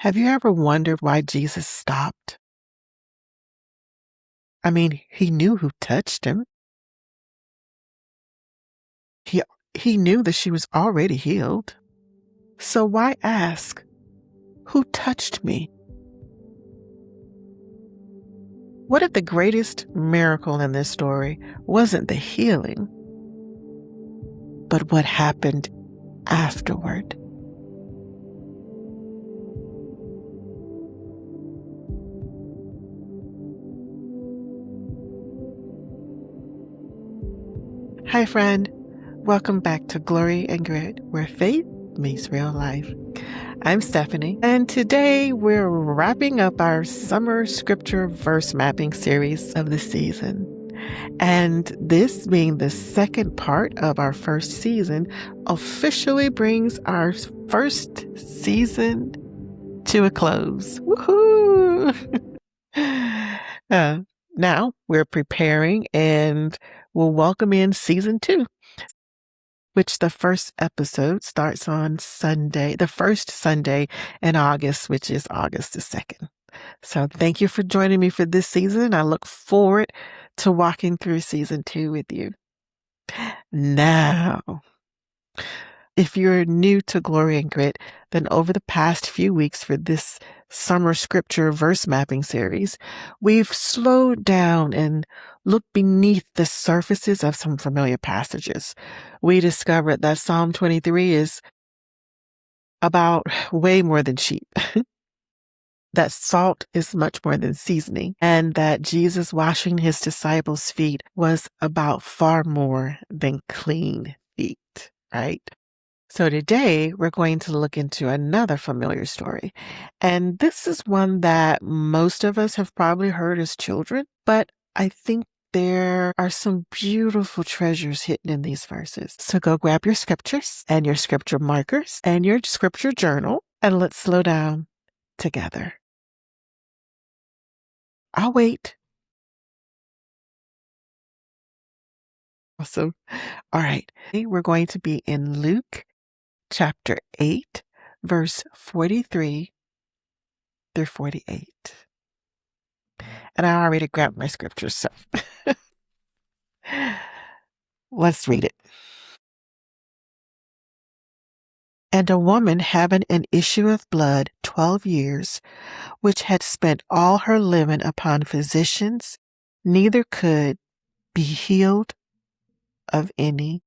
Have you ever wondered why Jesus stopped? I mean, he knew who touched him. He he knew that she was already healed. So why ask, who touched me? What if the greatest miracle in this story wasn't the healing, but what happened afterward? Hi, friend. Welcome back to Glory and Grit, where faith meets real life. I'm Stephanie, and today we're wrapping up our summer scripture verse mapping series of the season. And this being the second part of our first season, officially brings our first season to a close. Woohoo! Now we're preparing and we'll welcome in season 2, which the first episode starts on Sunday, the first Sunday in August, which is August the 2nd. So thank you for joining me for this season. I look forward to walking through season 2 with you. Now, if you're new to Glory and Grit, then over the past few weeks for this summer scripture verse mapping series, we've slowed down and looked beneath the surfaces of some familiar passages. We discovered that Psalm 23 is about way more than sheep. That salt is much more than seasoning, and that Jesus washing his disciples' feet was about far more than clean feet, right? So today we're going to look into another familiar story. And this is one that most of us have probably heard as children, but I think there are some beautiful treasures hidden in these verses. So go grab your scriptures and your scripture markers and your scripture journal, and let's slow down together. I'll wait. Awesome. All right. We're going to be in Luke chapter 8, verse 43 through 48. And I already grabbed my scriptures, so let's read it. And a woman having an issue of blood 12 years, which had spent all her living upon physicians, neither could be healed of any,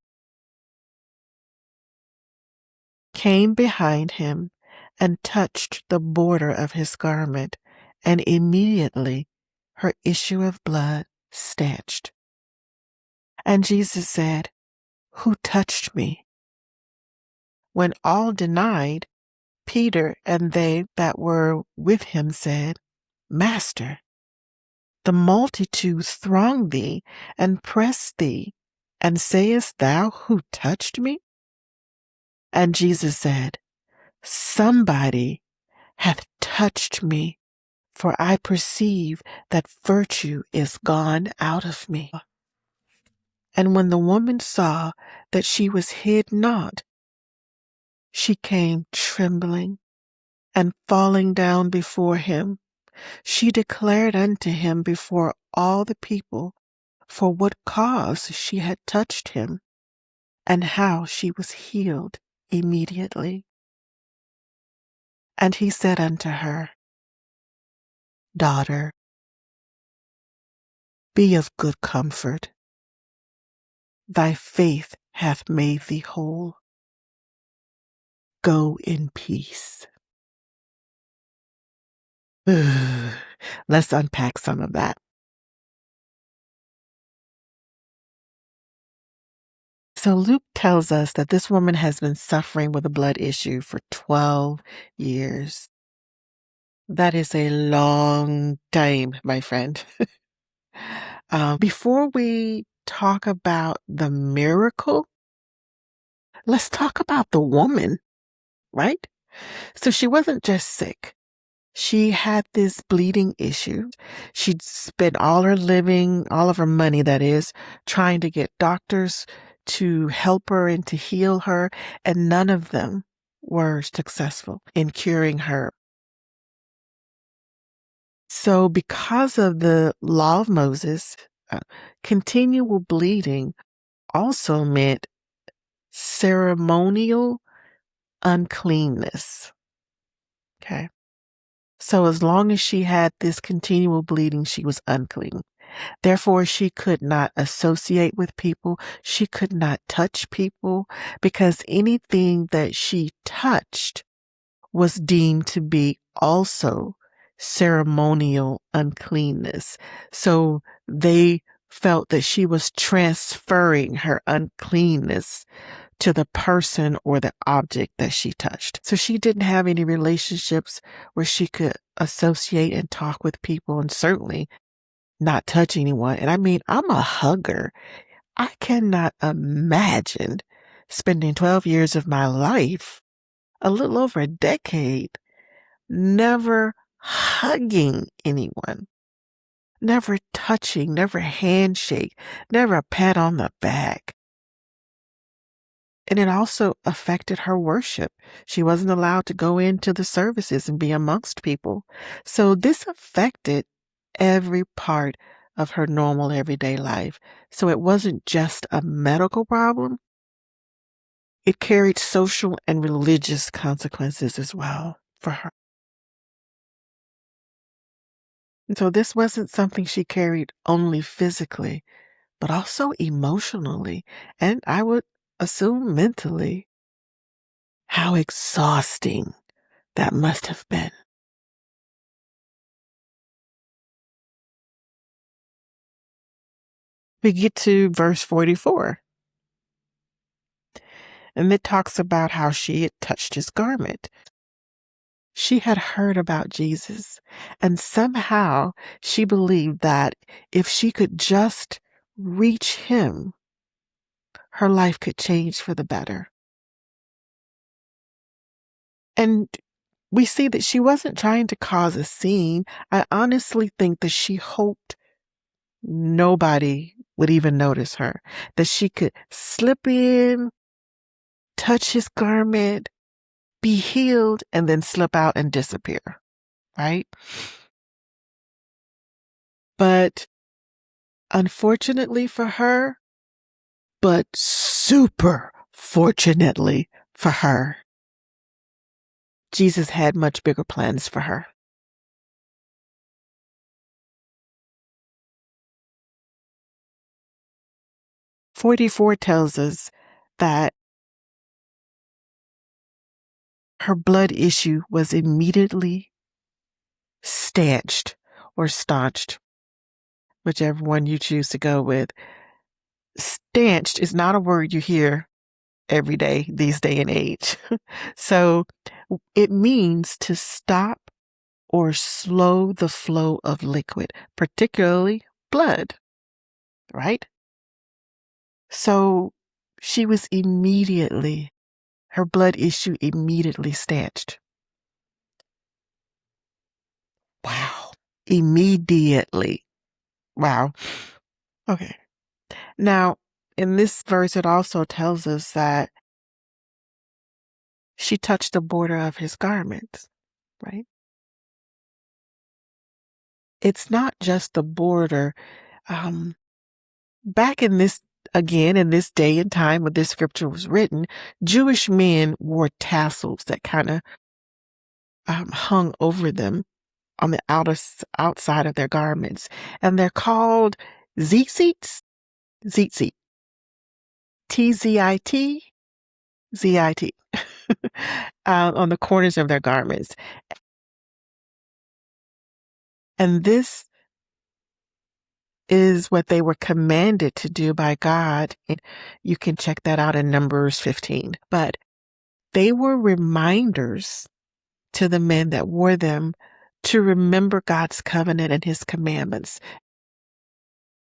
came behind him and touched the border of his garment, and immediately her issue of blood stanched. And Jesus said, "Who touched me?" When all denied, Peter and they that were with him said, "Master, the multitudes throng thee and press thee, and sayest thou, Who touched me? And Jesus said, Somebody hath touched me, for I perceive that virtue is gone out of me. And when the woman saw that she was hid not, she came trembling and falling down before him. She declared unto him before all the people for what cause she had touched him, and how she was healed immediately. And he said unto her, Daughter, be of good comfort. Thy faith hath made thee whole. Go in peace. Let's unpack some of that. So Luke tells us that this woman has been suffering with a blood issue for 12 years. That is a long time, my friend. Before we talk about the miracle, let's talk about the woman, right? So she wasn't just sick. She had this bleeding issue. She'd spent all her living, all of her money, that is, trying to get doctors to help her and to heal her, and none of them were successful in curing her. So because of the law of Moses, continual bleeding also meant ceremonial uncleanness. Okay. So as long as she had this continual bleeding, she was unclean. Therefore, she could not associate with people. She could not touch people because anything that she touched was deemed to be also ceremonial uncleanness. So they felt that she was transferring her uncleanness to the person or the object that she touched. So she didn't have any relationships where she could associate and talk with people, and certainly not touch anyone. And I mean, I'm a hugger. I cannot imagine spending 12 years of my life, a little over a decade, never hugging anyone, never touching, never handshake, never a pat on the back. And it also affected her worship. She wasn't allowed to go into the services and be amongst people. So this affected every part of her normal everyday life. So it wasn't just a medical problem. It carried social and religious consequences as well for her. And so this wasn't something she carried only physically, but also emotionally, and I would assume mentally. How exhausting that must have been. We get to verse 44, and it talks about how she had touched his garment. She had heard about Jesus, and somehow she believed that if she could just reach him, her life could change for the better. And we see that she wasn't trying to cause a scene. I honestly think that she hoped nobody would even notice her, that she could slip in, touch his garment, be healed, and then slip out and disappear, right? But unfortunately for her, but super fortunately for her, Jesus had much bigger plans for her. Verse 44 tells us that her blood issue was immediately stanched or staunched, whichever one you choose to go with. Stanched is not a word you hear every day these day and age. So it means to stop or slow the flow of liquid, particularly blood, right? So she was her blood issue immediately stanched. Wow. Immediately. Wow. Okay. Now, in this verse, it also tells us that she touched the border of his garments, right? It's not just the border. Back in this, again, in this day and time when this scripture was written, Jewish men wore tassels that kind of hung over them on the outside of their garments. And they're called tzitzits, tzitzit, T-Z-I-T, Z-I-T, on the corners of their garments. And this is what they were commanded to do by God. And you can check that out in Numbers 15. But they were reminders to the men that wore them to remember God's covenant and his commandments.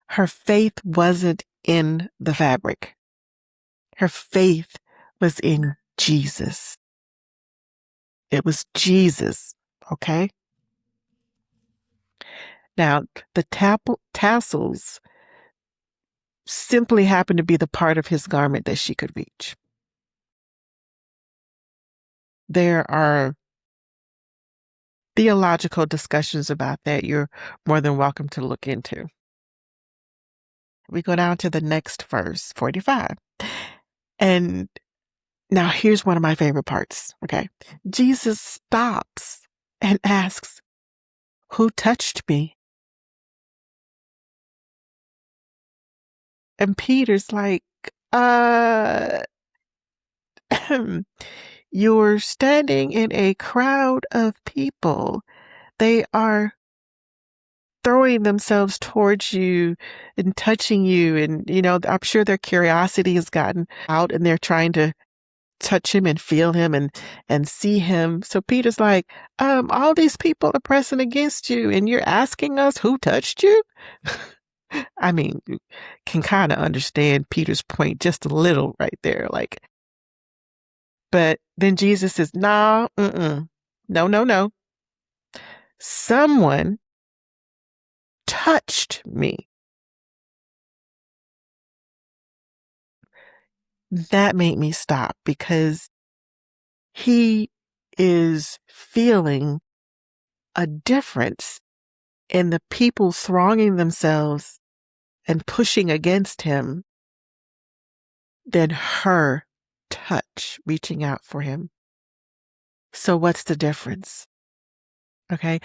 Her faith wasn't in the fabric. Her faith was in Jesus. It was Jesus, okay? Now, the tassels simply happened to be the part of his garment that she could reach. There are theological discussions about that you're more than welcome to look into. We go down to the next verse, 45. And now here's one of my favorite parts, okay? Jesus stops and asks, "Who touched me?" And Peter's like, uh, you're standing in a crowd of people. They are throwing themselves towards you and touching you. And, I'm sure their curiosity has gotten out and they're trying to touch him and feel him and see him. So Peter's like, all these people are pressing against you and you're asking us who touched you? I mean, you can kind of understand Peter's point just a little right there. Like, but then Jesus says, no, no, no, no. Someone touched me. That made me stop because he is feeling a difference in the people thronging themselves and pushing against him than her touch reaching out for him. So what's the difference? Okay.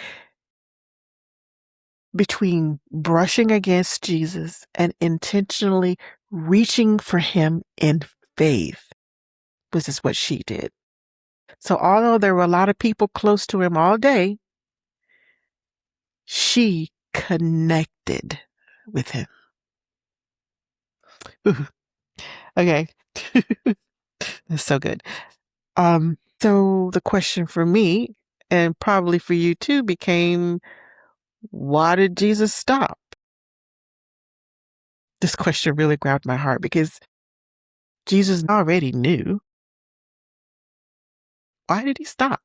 Between brushing against Jesus and intentionally reaching for him in faith, this is what she did. So although there were a lot of people close to him all day, she connected with him. Ooh. Okay. That's so good. So the question for me, and probably for you too, became, why did Jesus stop? This question really grabbed my heart because Jesus already knew. Why did he stop?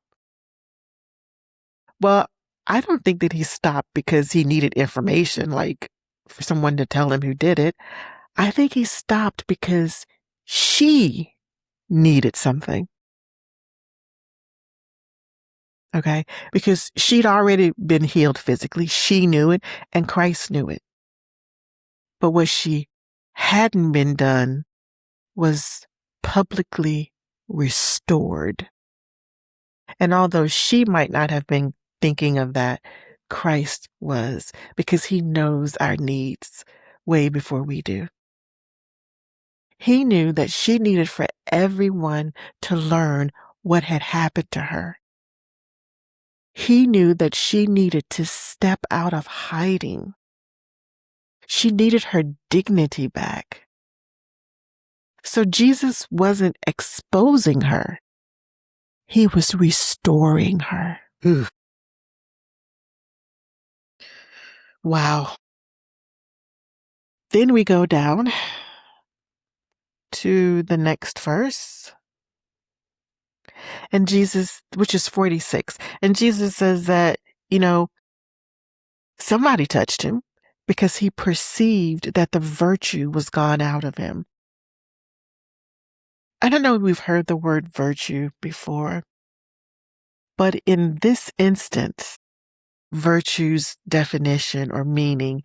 Well, I don't think that he stopped because he needed information, like for someone to tell him who did it. I think he stopped because she needed something. Okay? Because she'd already been healed physically. She knew it, and Christ knew it. But what she hadn't been done was publicly restored. And although she might not have been thinking of that, Christ was, because he knows our needs way before we do. He knew that she needed for everyone to learn what had happened to her. He knew that she needed to step out of hiding. She needed her dignity back. So Jesus wasn't exposing her. He was restoring her. Ooh. Wow. Then we go down to the next verse. And Jesus, which is 46, and Jesus says that, somebody touched him because he perceived that the virtue was gone out of him. I don't know if we've heard the word virtue before, but in this instance, virtue's definition or meaning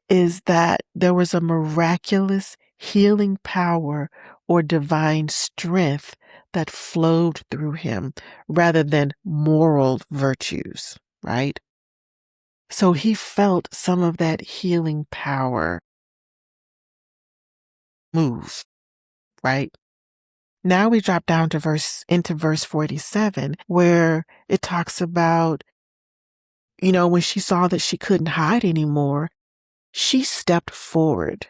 is that there was a miraculous healing power or divine strength that flowed through him rather than moral virtues, right? So he felt some of that healing power move, right? Now we drop down to verse 47, where it talks about, when she saw that she couldn't hide anymore, she stepped forward.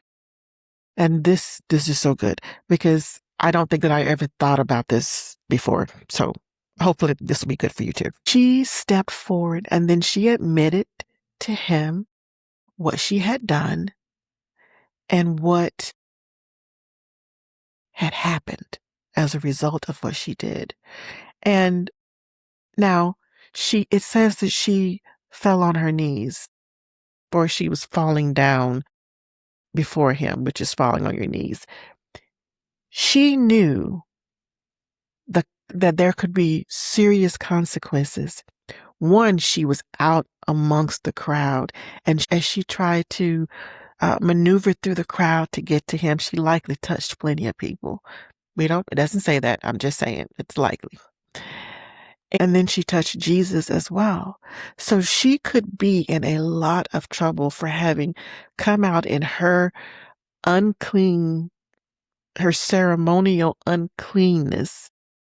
And this is so good because I don't think that I ever thought about this before. So hopefully this will be good for you too. She stepped forward and then she admitted to him what she had done and what had happened as a result of what she did. And now it says that she fell on her knees, or she was falling down before him, which is falling on your knees. She knew that there could be serious consequences One, she was out amongst the crowd, and as she tried to maneuver through the crowd to get to him, she likely touched plenty of people. It doesn't say that. I'm just saying it's likely. And then she touched Jesus as well. So she could be in a lot of trouble for having come out in unclean, her ceremonial uncleanness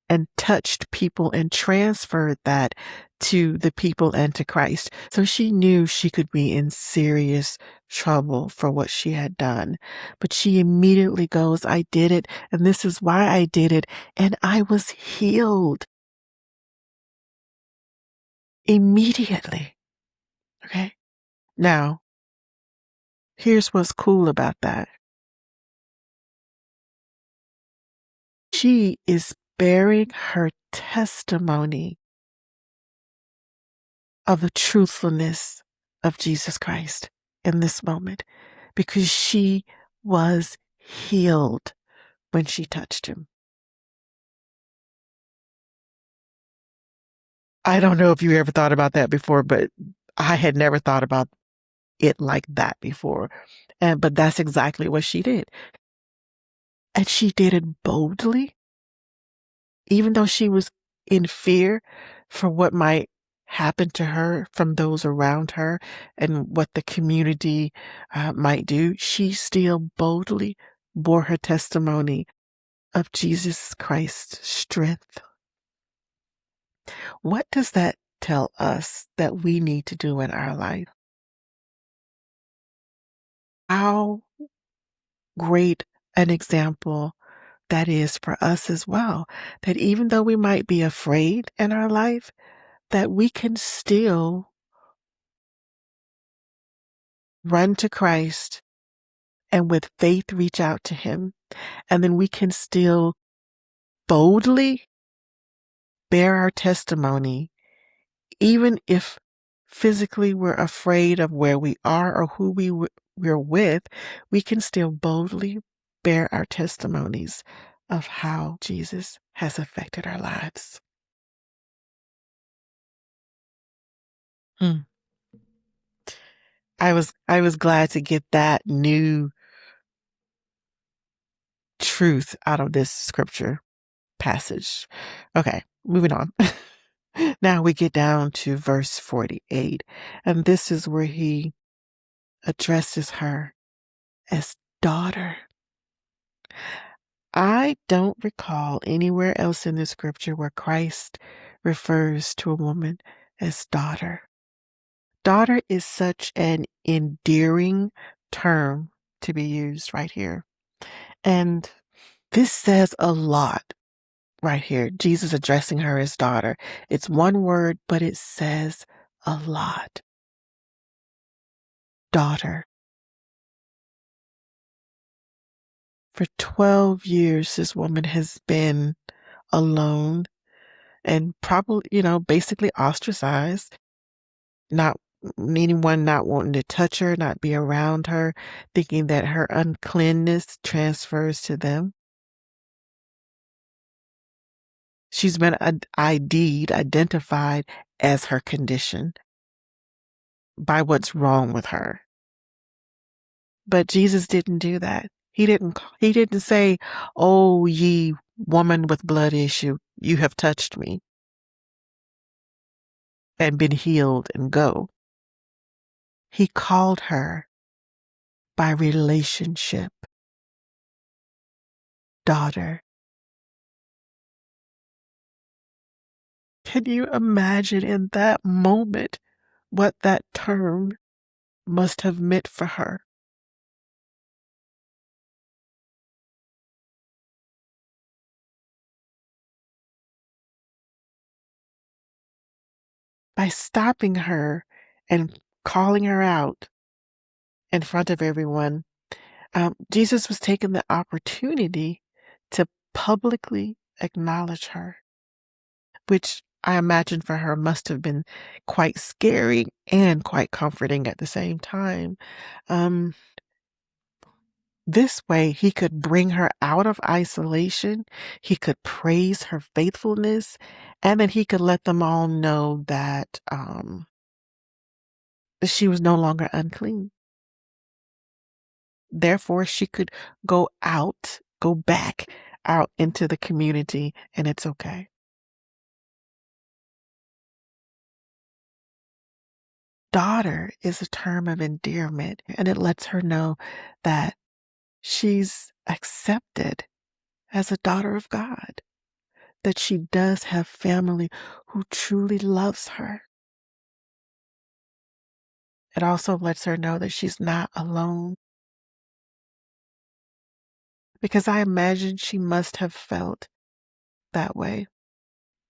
and touched people and transferred that to the people and to Christ. So she knew she could be in serious trouble for what she had done. But she immediately goes, I did it, and this is why I did it, and I was healed immediately. Okay? Now, here's what's cool about that. She is bearing her testimony of the truthfulness of Jesus Christ in this moment because she was healed when she touched him. I don't know if you ever thought about that before, but I had never thought about it like that before. But that's exactly what she did. And she did it boldly, even though she was in fear for what might happen to her from those around her and what the community might do. She still boldly bore her testimony of Jesus Christ's strength. What does that tell us that we need to do in our life? How great an example that is for us as well. That even though we might be afraid in our life, that we can still run to Christ and with faith reach out to him. And then we can still boldly bear our testimony, even if physically we're afraid of where we are or who we're with, we can still boldly bear our testimonies of how Jesus has affected our lives. Hmm. I was glad to get that new truth out of this scripture passage. Okay, moving on. Now we get down to verse 48, and this is where he addresses her as daughter. I don't recall anywhere else in the scripture where Christ refers to a woman as daughter. Daughter is such an endearing term to be used right here. And this says a lot right here. Jesus addressing her as daughter. It's one word, but it says a lot. Daughter. For 12 years, this woman has been alone and probably, basically ostracized, not anyone not wanting to touch her, not be around her, thinking that her uncleanness transfers to them. She's been identified as her condition by what's wrong with her. But Jesus didn't do that. He didn't say, "Oh, ye woman with blood issue, you have touched me and been healed and go." He called her by relationship, daughter. Can you imagine in that moment what that term must have meant for her? By stopping her and calling her out in front of everyone, Jesus was taking the opportunity to publicly acknowledge her, which I imagine for her must have been quite scary and quite comforting at the same time. Um, This way, he could bring her out of isolation, he could praise her faithfulness, and then he could let them all know that she was no longer unclean. Therefore, she could go back out into the community, and it's okay. Daughter is a term of endearment, and it lets her know that she's accepted as a daughter of God, that she does have family who truly loves her. It also lets her know that she's not alone, because I imagine she must have felt that way.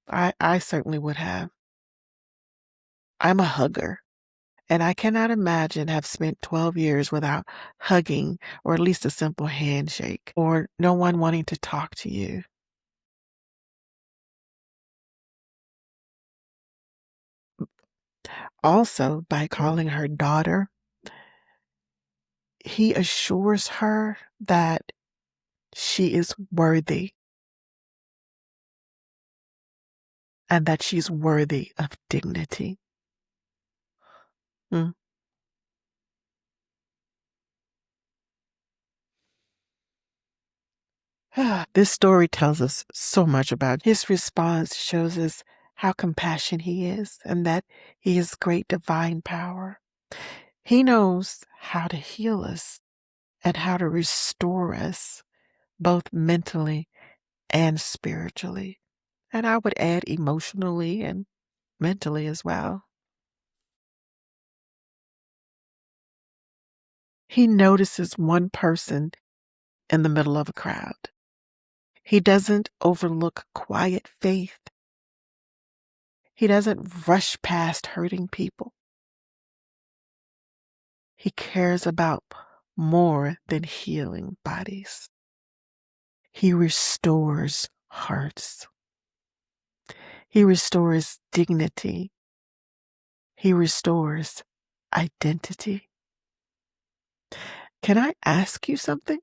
I certainly would have. I'm a hugger, and I cannot imagine have spent 12 years without hugging or at least a simple handshake or no one wanting to talk to you. Also, by calling her daughter, he assures her that she is worthy and that she's worthy of dignity. Mm. This story tells us so much about his response, shows us how compassionate he is and that he has great divine power. He knows how to heal us and how to restore us, both mentally and spiritually. And I would add emotionally and mentally as well. He notices one person in the middle of a crowd. He doesn't overlook quiet faith. He doesn't rush past hurting people. He cares about more than healing bodies. He restores hearts. He restores dignity. He restores identity. Can I ask you something?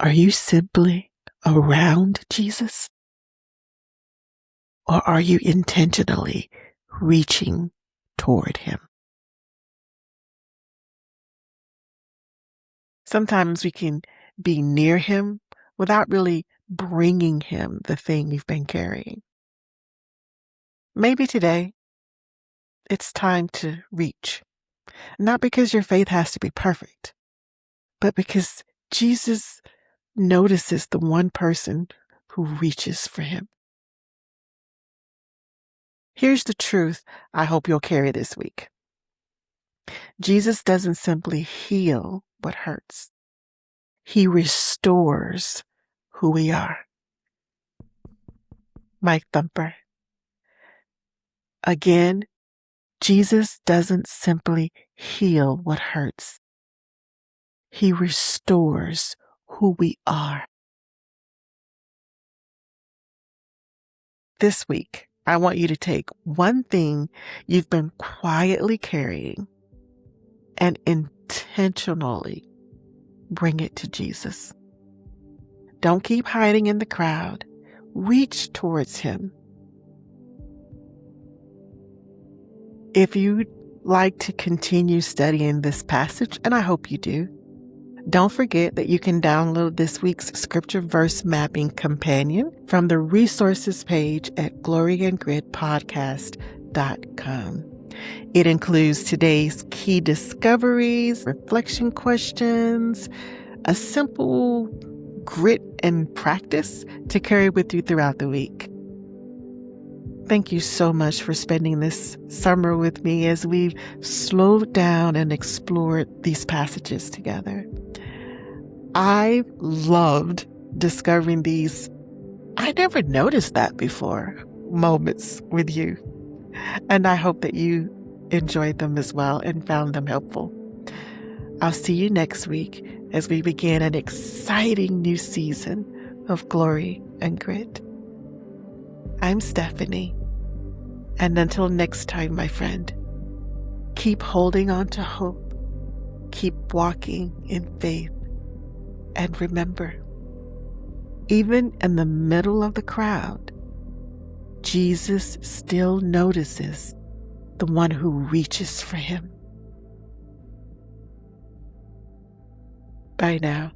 Are you simply around Jesus? Or are you intentionally reaching toward him? Sometimes we can be near him without really bringing him the thing you've been carrying. Maybe today it's time to reach, not because your faith has to be perfect, but because Jesus notices the one person who reaches for him. Here's the truth I hope you'll carry this week. Jesus doesn't simply heal what hurts. He restores who we are. Mike Thumper. Again, Jesus doesn't simply heal what hurts. He restores who we are. This week, I want you to take one thing you've been quietly carrying and intentionally bring it to Jesus. Don't keep hiding in the crowd. Reach towards him. If you'd like to continue studying this passage, and I hope you do, don't forget that you can download this week's scripture verse mapping companion from the resources page at gloryandgritpodcast.com. It includes today's key discoveries, reflection questions, a simple grit and practice to carry with you throughout the week. Thank you so much for spending this summer with me as we've slowed down and explored these passages together. I loved discovering these I never noticed that before moments with you. And I hope that you enjoyed them as well and found them helpful. I'll see you next week as we begin an exciting new season of Glory and Grit. I'm Stephanie. And until next time, my friend, Keep holding on to hope. Keep walking in faith. And remember, even in the middle of the crowd, Jesus still notices the one who reaches for him. Bye now.